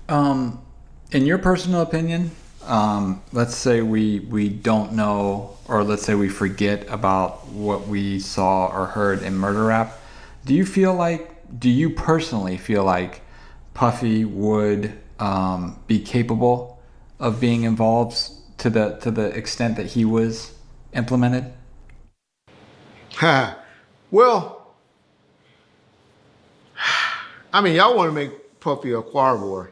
Um, in your personal opinion, let's say we don't know, or let's say we forget about what we saw or heard in murder rap. Do you personally feel like Puffy would be capable of being involved to the extent that he was implemented? Well, I mean, y'all want to make Puffy a choir boy.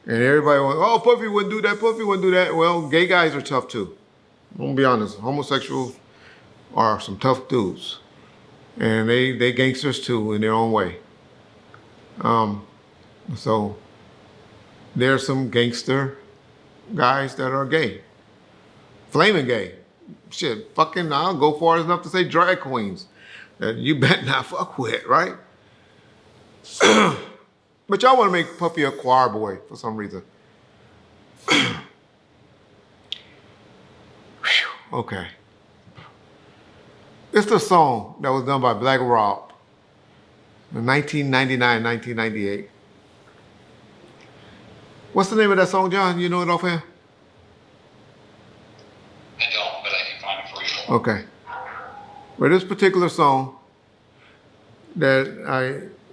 And everybody went, oh, Puffy wouldn't do that, Puffy wouldn't do that. Well, gay guys are tough too. I'm gonna be honest. Homosexuals are some tough dudes. And they gangsters too in their own way. Um, so there's some gangster guys that are gay. Flaming gay. Shit, fucking, I'll go far enough to say drag queens that you better not fuck with, right? But y'all want to make Puffy a choir boy for some reason. Okay. It's the song that was done by Black Rob in 1999, 1998. What's the name of that song, John? You know it offhand? I don't, but I can find it for you. Okay. Well, this particular song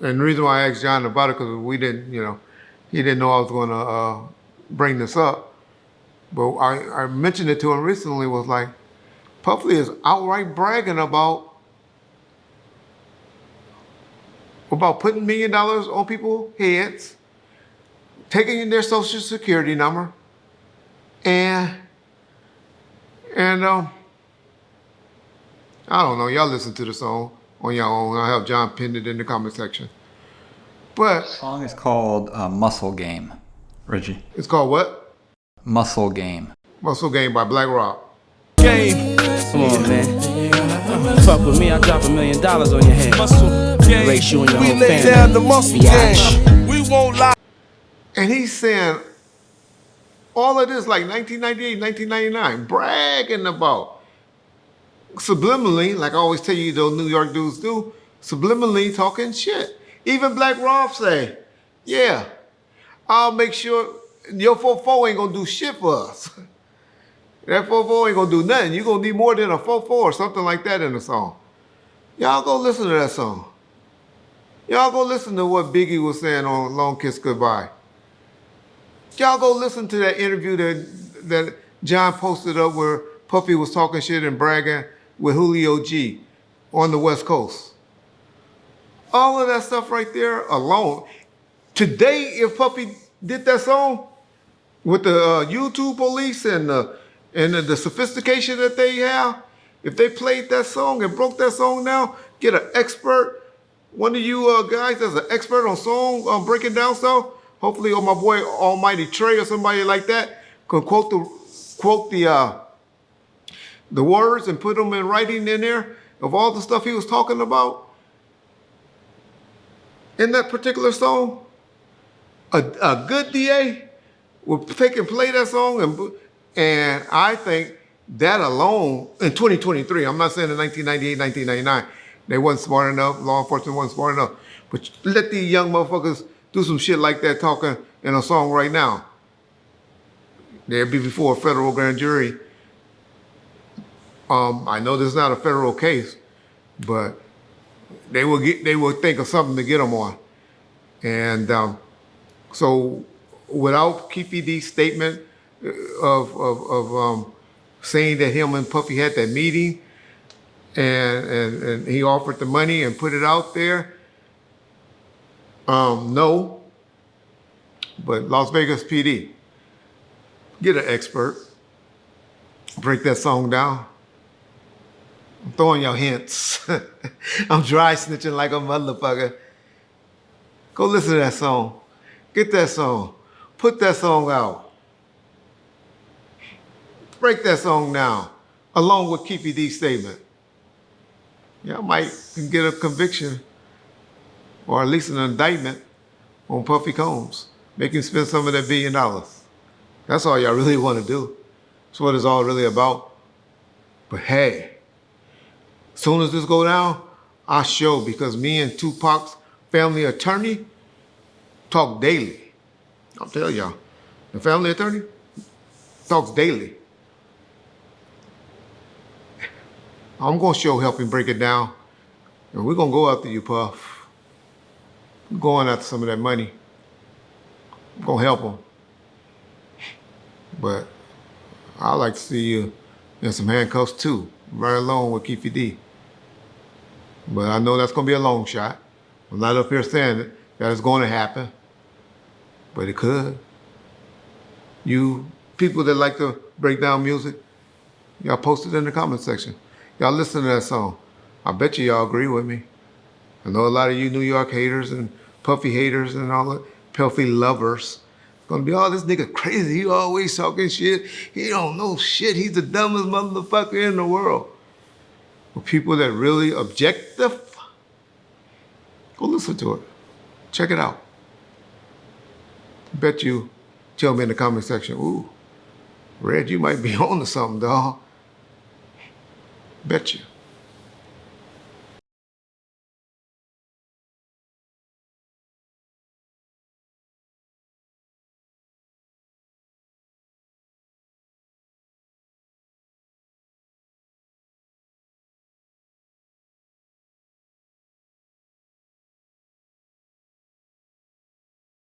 and the reason why I asked John about it, because we didn't, he didn't know I was going to bring this up. But I mentioned it to him recently, was like, Puffy is outright bragging about putting $1 million on people's heads, taking their social security number, and I don't know, y'all listen to the song on your own. I'll have John pin it in the comment section. But The song is called Muscle Game, Reggie. it's called what? Muscle Game. Muscle Game by Black Rob. Game. Come on, man. Fuck with me, I'll drop $1 million on your head. Muscle game. Race you and your whole family. Down the muscle game. We won't lie. And he's saying all of this like 1998, 1999, bragging about, subliminally, like I always tell you those New York dudes do, subliminally talking shit. Even Black Rob say, yeah, I'll make sure your 4-4 ain't gonna do shit for us. That 4-4 ain't gonna do nothing. You're gonna need more than a 4-4 or something like that in the song. Y'all go listen to that song. Y'all go listen to what Biggie was saying on Long Kiss Goodbye. Y'all go listen to that interview that John posted up where Puffy was talking shit and bragging with Julio G on the West Coast. All of that stuff right there alone. Today, if Puffy did that song with the YouTube police and the sophistication that they have, if they played that song and broke that song down, get an expert, one of you guys that's an expert on song breaking down stuff, hopefully my boy Almighty Trey or somebody like that can quote the words and put them in writing in there of all the stuff he was talking about in that particular song. A good DA would take and play that song, and I think that alone, in 2023, I'm not saying in 1998, 1999, they wasn't smart enough, law enforcement wasn't smart enough, but let these young motherfuckers do some shit like that talking in a song right now. They'll be before a federal grand jury. I know this is not a federal case, but they will think of something to get them on. And so without Keefe D's statement of saying that him and Puffy had that meeting and he offered the money and put it out there, no. But Las Vegas PD, get an expert, break that song down. I'm throwing y'all hints. I'm dry snitching like a motherfucker. Go listen to that song. Get that song. Put that song out. Break that song down, along with Keefe D's statement. Y'all might get a conviction or at least an indictment on Puffy Combs. Make him spend some of that $1 billion. That's all y'all really want to do. That's what it's all really about. But hey, as soon as this go down, I show, because me and Tupac's family attorney talk daily. I'll tell y'all. The family attorney talks daily. I'm gonna show help him break it down. And we're gonna go after you, Puff. We're going after some of that money. I'm gonna help him. But I'd like to see you in some handcuffs too, right along with Keefy D. But I know that's gonna be a long shot. I'm not up here saying that it's gonna happen, but it could. You people that like to break down music, y'all post it in the comment section. Y'all listen to that song. I bet y'all agree with me. I know a lot of you New York haters and Puffy haters and all that, Puffy lovers. Gonna be, oh, this nigga crazy. He always talking shit. He don't know shit. He's the dumbest motherfucker in the world. But people that really objective, go listen to it. Check it out. Bet you tell me in the comment section, ooh, Red, you might be on to something, dawg. Bet you.